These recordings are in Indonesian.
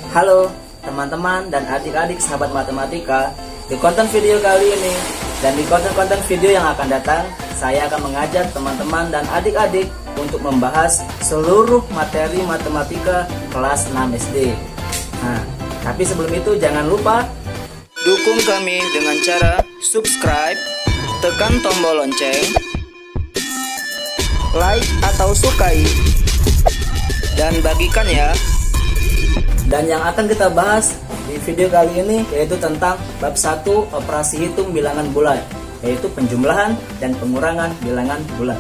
Halo teman-teman dan adik-adik sahabat matematika. Di konten video kali ini dan di konten-konten video yang akan datang, saya akan mengajak teman-teman dan adik-adik untuk membahas seluruh materi matematika kelas 6 SD. Nah, tapi sebelum itu jangan lupa dukung kami dengan cara subscribe, tekan tombol lonceng, like atau sukai, dan bagikan ya. Dan yang akan kita bahas di video kali ini yaitu tentang bab 1 operasi hitung bilangan bulat, yaitu penjumlahan dan pengurangan bilangan bulat.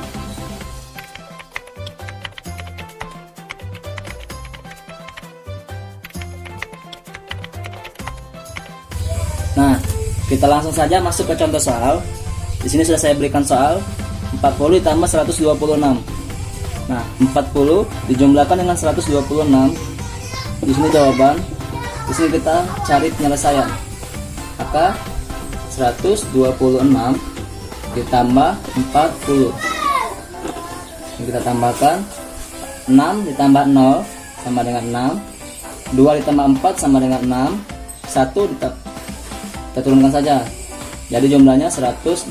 Nah, kita langsung saja masuk ke contoh soal. Di sini sudah saya berikan soal 40 ditambah 126. Nah, 40 dijumlahkan dengan 126. Di sini jawaban. Di sini kita cari penyelesaian. Maka 126 ditambah 40. Ini kita tambahkan. 6 ditambah 0 sama dengan 6. 2 ditambah 4 sama dengan 6. 1 kita turunkan saja. Jadi jumlahnya 166.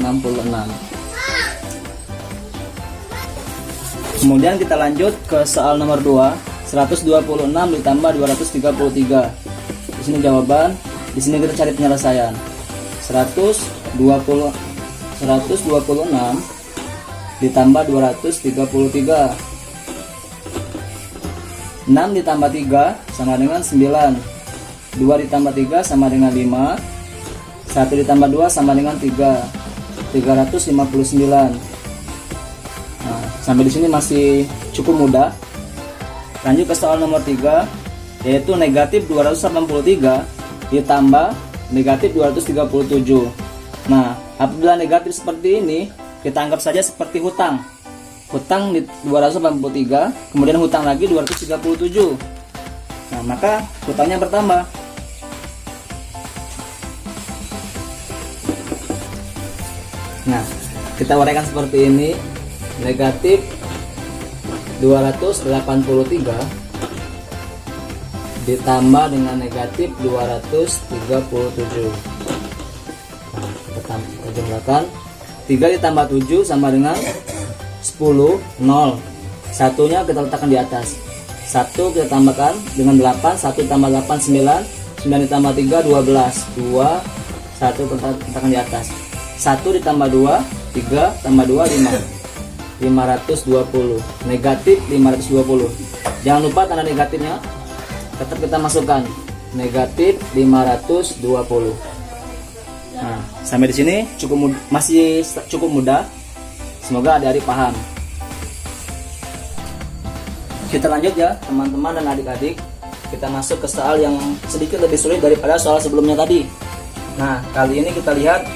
Kemudian kita lanjut ke soal nomor 2. 126 ditambah 233. Di sini jawaban, di sini kita cari penyelesaian. 126 ditambah 233. 6 ditambah 3 sama dengan 9. 2 ditambah 3 sama dengan 5. 1 ditambah 2 sama dengan 3. 359. Nah, sampai di sini masih cukup mudah. Lanjut ke soal nomor 3, yaitu negatif 283 ditambah negatif 237. Nah, apabila negatif seperti ini, kita anggap saja seperti hutang. Hutang di 283, kemudian hutang lagi 237. Nah, maka hutangnya bertambah. Nah, kita uraikan seperti ini. Negatif 283 ditambah dengan negatif 237. Nah, kita jumlahkan. 3 ditambah 7 sama dengan 10. 0. Satunya kita letakkan di atas. 1 kita tambahkan dengan 8. 1 tambah 8 9. 9 ditambah 3 12. 2. 1 kita letakkan di atas. 1 ditambah 2 3 tambah 2 5. 520. Negatif 520. Jangan lupa tanda negatifnya tetap kita masukkan. Negatif 520. Nah, sampai di sini masih cukup mudah. Semoga adik-adik paham. Kita lanjut ya teman-teman dan adik-adik. Kita masuk ke soal yang sedikit lebih sulit daripada soal sebelumnya tadi. Nah, kali ini kita lihat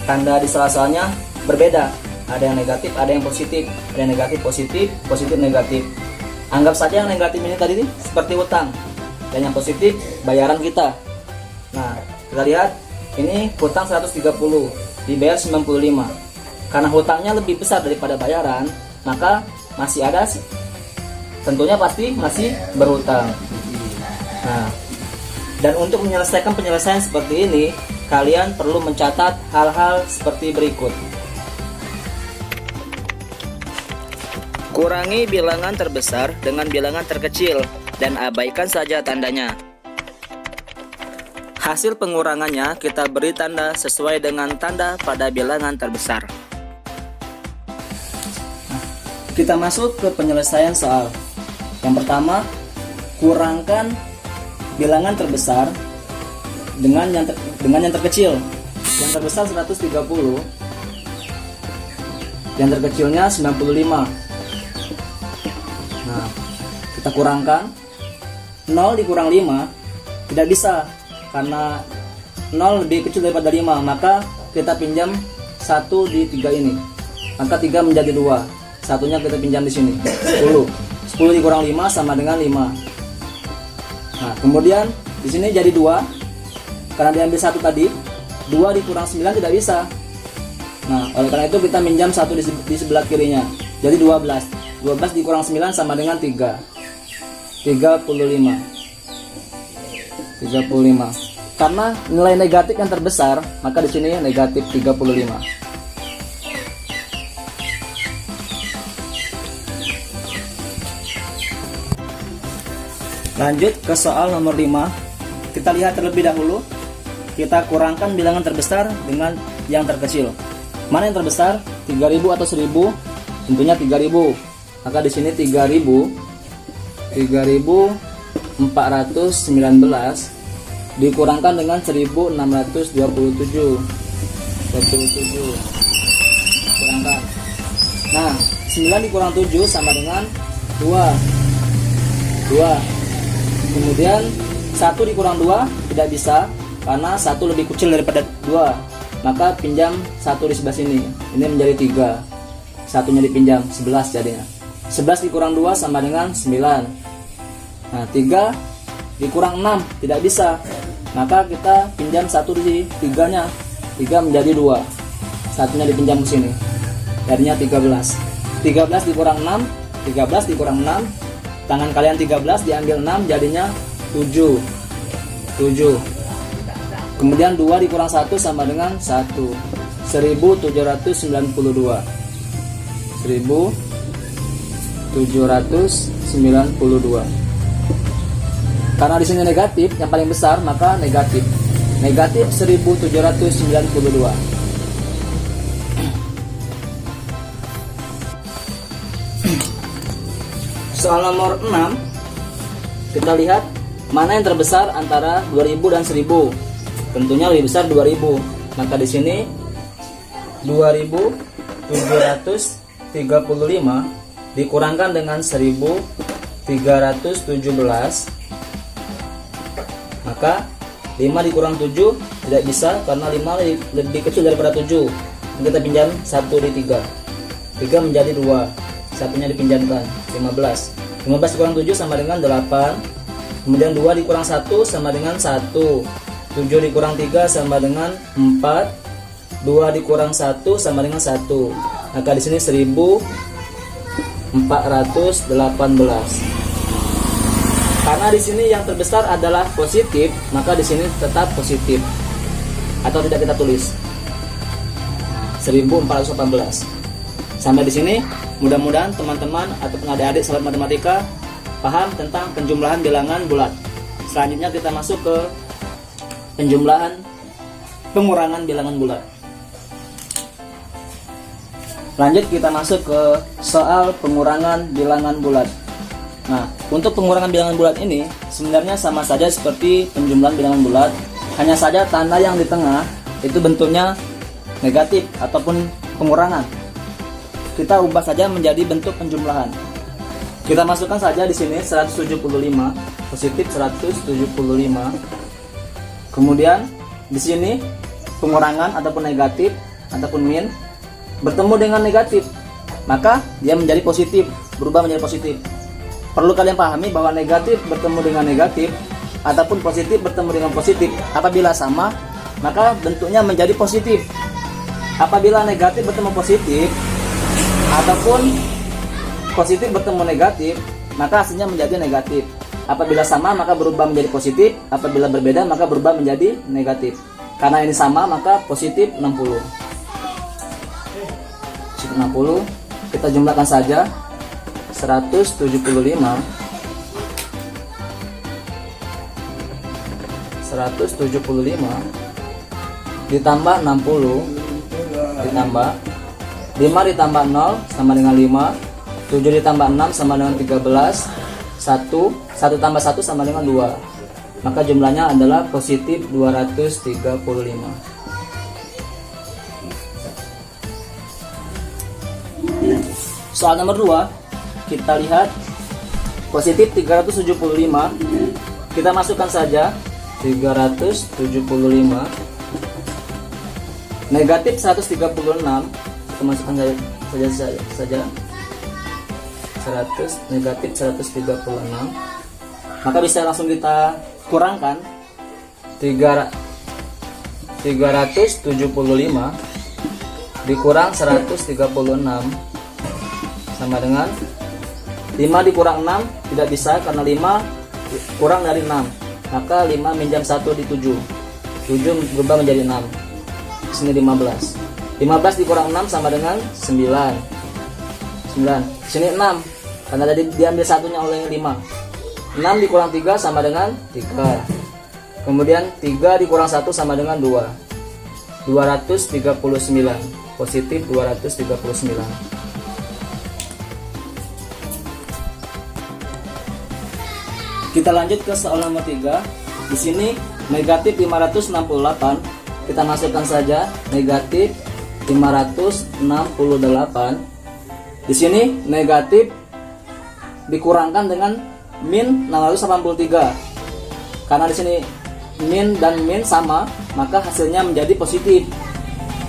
tanda di soal-soalnya berbeda. Ada yang negatif, ada yang positif. Ada yang negatif, positif, positif, negatif. Anggap saja yang negatif ini tadi seperti hutang, dan yang positif bayaran kita. Nah, kita lihat ini hutang 130, dibayar 95. Karena hutangnya lebih besar daripada bayaran, maka masih ada, tentunya pasti masih berhutang. Nah, dan untuk menyelesaikan penyelesaian seperti ini, kalian perlu mencatat hal-hal seperti berikut. Kurangi bilangan terbesar dengan bilangan terkecil dan abaikan saja tandanya. Hasil pengurangannya kita beri tanda sesuai dengan tanda pada bilangan terbesar. Kita masuk ke penyelesaian soal. Yang pertama, kurangkan bilangan terbesar dengan yang terkecil. Yang terbesar 130, yang terkecilnya 95. Nah, kita kurangkan. 0 dikurang 5 tidak bisa, karena 0 lebih kecil daripada 5. Maka kita pinjam 1 di 3 ini. Maka 3 menjadi 2. Satunya kita pinjam di sini. 10. 10 dikurang 5 sama dengan 5. Nah, kemudian di sini jadi 2. Karena diambil 1 tadi. 2 dikurang 9 tidak bisa. Nah, oleh karena itu kita minjam 1 di sebelah kirinya. Jadi 12. 12 dikurang 9 sama dengan 3. 35. 35. Karena nilai negatif yang terbesar, maka di sini negatif 35. Lanjut ke soal nomor 5. Kita lihat terlebih dahulu. Kita kurangkan bilangan terbesar dengan yang terkecil. Mana yang terbesar? 3000 atau 1000? Tentunya 3000. Maka di sini 3419 dikurangkan dengan 1627. Kurangkan. Nah, 9 dikurang 7 sama dengan 2. Kemudian 1 dikurang 2 tidak bisa karena 1 lebih kecil daripada 2. Maka pinjam 1 di sebelah sini. Ini menjadi 3. Satunya dipinjam, 11 jadinya. 11 dikurang 2 sama dengan 9. Nah, 3 dikurang 6 tidak bisa. Maka kita pinjam 1 di 3-nya. 3 menjadi 2. Satunya dipinjam ke sini. Jadinya 13. 13 dikurang 6, 13 dikurang 6. Tangan kalian 13 diambil 6 jadinya 7. Kemudian 2 dikurang 1 sama dengan 1. 1792. 1792. Karena di sini negatif, yang paling besar maka negatif. Negatif 1792. Soal nomor 6. Kita lihat mana yang terbesar antara 2000 dan 1000. Tentunya lebih besar 2000. Maka di sini 2735 dikurangkan dengan 1317. Maka 5 dikurang 7 tidak bisa karena 5 lebih kecil daripada 7. Kita pinjam 1 di 3. 3 menjadi 2. Satunya dipinjamkan 15. 15 dikurang 7 sama dengan 8. Kemudian 2 dikurang 1 sama dengan 1. 7 dikurang 3 sama dengan 4. 2 dikurang 1 sama dengan 1. Maka di sini 1418. Karena di sini yang terbesar adalah positif, maka di sini tetap positif. Atau tidak kita tulis 1418. Sampai di sini, mudah-mudahan teman-teman ataupun adik-adik sahabat matematika paham tentang penjumlahan bilangan bulat. Selanjutnya kita masuk ke pengurangan bilangan bulat. Lanjut kita masuk ke soal pengurangan bilangan bulat. Nah, untuk pengurangan bilangan bulat ini sebenarnya sama saja seperti penjumlahan bilangan bulat, hanya saja tanda yang di tengah itu bentuknya negatif ataupun pengurangan. Kita ubah saja menjadi bentuk penjumlahan. Kita masukkan saja di sini 175, positif 175. Kemudian di sini pengurangan ataupun negatif ataupun min bertemu dengan negatif, maka dia menjadi positif, berubah menjadi positif. Perlu kalian pahami bahwa negatif bertemu dengan negatif ataupun positif bertemu dengan positif, apabila sama maka bentuknya menjadi positif. Apabila negatif bertemu positif ataupun positif bertemu negatif, maka hasilnya menjadi negatif. Apabila sama maka berubah menjadi positif, apabila berbeda maka berubah menjadi negatif. Karena ini sama maka positif 60. 60 kita jumlahkan saja. 175 ditambah 60 ditambah 5 ditambah 0 sama dengan 5, 7 ditambah 6 sama dengan 13, 1 tambah 1 sama dengan 2. Maka jumlahnya adalah positif 235. Soal nomor 2. Kita lihat positif 375. Kita masukkan saja 375. Negatif 136. Kita masukkan saja 100, negatif 136. Maka bisa langsung kita kurangkan 375 dikurang 136 sama dengan 5 dikurang 6 tidak bisa karena 5 kurang dari 6. maka 5 minjam 1 di 7. 7 berubah menjadi 6. Sini 15. 15 dikurang 6 sama dengan 9. 9. Sini 6. Karena tadi diambil satunya oleh 5. 6 dikurang 3 sama dengan 3. Kemudian 3 dikurang 1 sama dengan 2. 239. Positif 239. Kita lanjut ke soal nomor 3. Di sini negatif 568. Kita masukkan saja negatif 568. Di sini negatif dikurangkan dengan min 683. Karena di sini min dan min sama, maka hasilnya menjadi positif.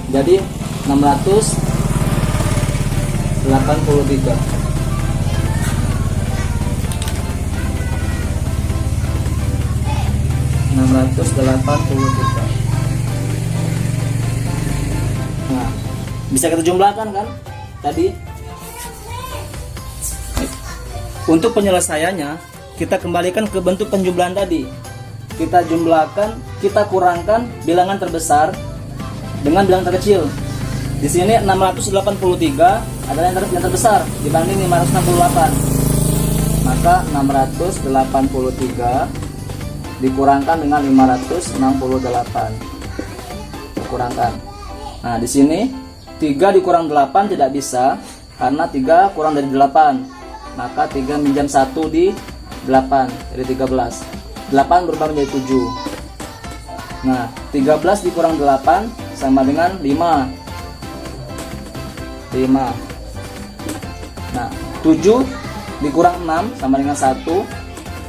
Jadi 683. Nah, bisa kita jumlahkan kan tadi. Untuk penyelesaiannya kita kembalikan ke bentuk penjumlahan tadi. Kita jumlahkan, kita kurangkan bilangan terbesar dengan bilangan terkecil. Di sini 683 adalah yang terbesar dibanding 568. Maka 683 dikurangkan dengan 568. Kurangkan. Nah, di sini 3 dikurang 8 tidak bisa karena 3 kurang dari 8. Maka 3 minjam 1 di 8 dari 13. 8 berubah menjadi 7. Nah, 13 dikurang 8 sama dengan 5. 5. Nah, 7 dikurang 6 sama dengan 1.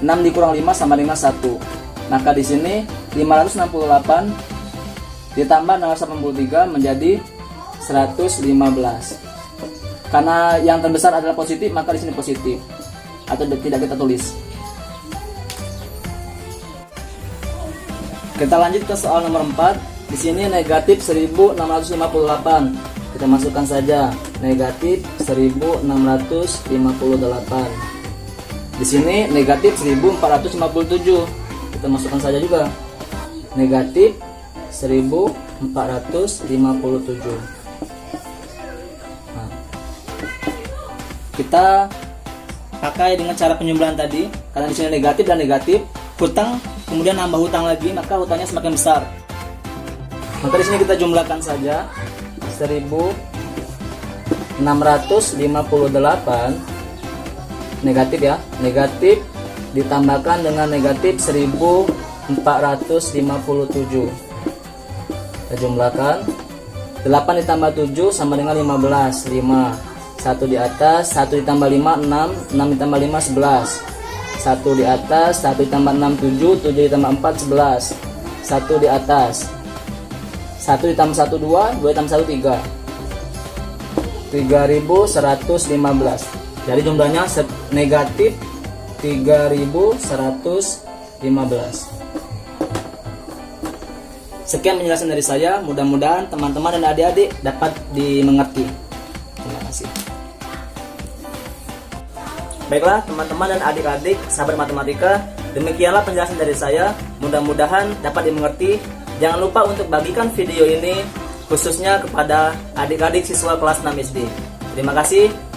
6 dikurang 5 sama dengan 1. Maka di sini 568 ditambah 083 menjadi 115. Karena yang terbesar adalah positif, maka di sini positif atau tidak kita tulis. Kita lanjut ke soal nomor 4. Di sini negatif 1658. Kita masukkan saja negatif 1658. Di sini negatif 1457. Kita masukkan saja juga negatif 1457. Nah, kita pakai dengan cara penjumlahan tadi. Karena di sini negatif dan negatif, hutang kemudian nambah hutang lagi, maka hutangnya semakin besar. Maka di sini kita jumlahkan saja 1658 negatif ya, negatif ditambahkan dengan negatif 1457. Kita jumlahkan 8 ditambah 7 sama dengan 15. 5. 1 di atas, 1 ditambah 5 6, 6 ditambah 5 11. 1 di atas, 1 ditambah 6 7, 7 ditambah 4 11. 1 di atas, 1 ditambah 1 2, 2 ditambah 1 3. 3115. Jadi jumlahnya negatif 3115. Sekian penjelasan dari saya, mudah-mudahan teman-teman dan adik-adik dapat dimengerti. Terima kasih. Baiklah teman-teman dan adik-adik sahabat matematika, demikianlah penjelasan dari saya, mudah-mudahan dapat dimengerti. Jangan lupa untuk bagikan video ini khususnya kepada adik-adik siswa kelas 6 SD. Terima kasih.